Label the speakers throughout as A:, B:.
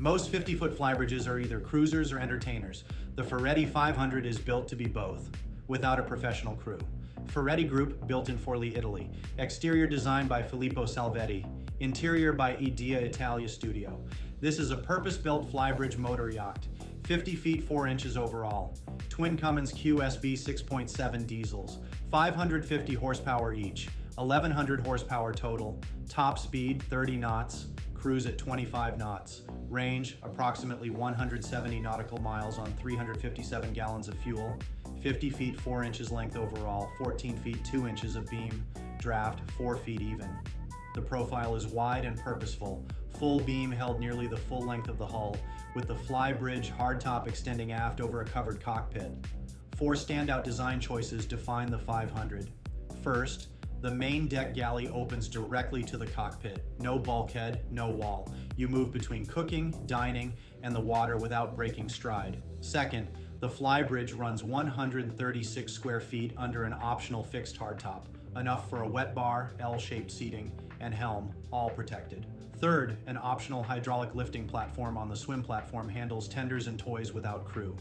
A: Most 50-foot flybridges are either cruisers or entertainers. The Ferretti 500 is built to be both, without a professional crew. Ferretti Group, built in Forlì, Italy. Exterior design by Filippo Salvetti. Interior by Ideaitalia Studio. This is a purpose-built flybridge motor yacht. 50 feet 4 inches overall. Twin Cummins QSB 6.7 diesels. 550 horsepower each. 1100 horsepower total. Top speed 30 knots. Cruise at 25 knots. Range approximately 170 nautical miles on 357 gallons of fuel. 50 feet 4 inches length overall. 14 feet 2 inches of beam. Draft 4 feet even. The profile is wide and purposeful. Full beam held nearly the full length of the hull, with the Flybridge hardtop extending aft over a covered cockpit. 4 standout design choices define the 500. First, the main deck galley opens directly to the cockpit. No bulkhead, no wall. You move between cooking, dining, and the water without breaking stride. Second, the Flybridge runs 136 square feet under an optional fixed hardtop, enough for a wet bar, L-shaped seating, and helm, all protected. Third, an optional hydraulic lifting platform on the swim platform handles tenders and toys without crew.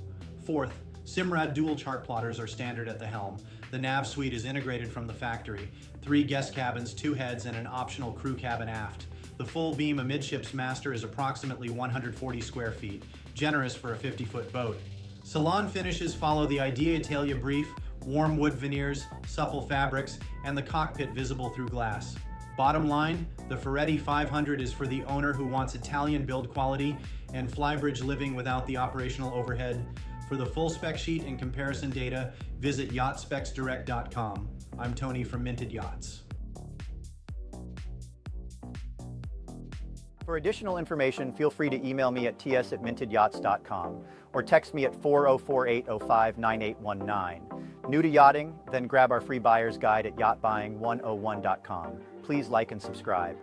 A: Fourth, Simrad dual chart plotters are standard at the helm. The nav suite is integrated from the factory. 3 guest cabins, 2 heads, and an optional crew cabin aft. The full beam amidships master is approximately 140 square feet, generous for a 50-foot boat. Salon finishes follow the Ideaitalia brief, warm wood veneers, supple fabrics, and the cockpit visible through glass. Bottom line, the Ferretti 500 is for the owner who wants Italian build quality and flybridge living without the operational overhead. For the full spec sheet and comparison data, visit yachtspecsdirect.com. I'm Tony from Minted Yachts.
B: For additional information, feel free to email me at ts@mintedyachts.com or text me at 404-805-9819. New to yachting? Then grab our free buyer's guide at yachtbuying101.com. Please like and subscribe.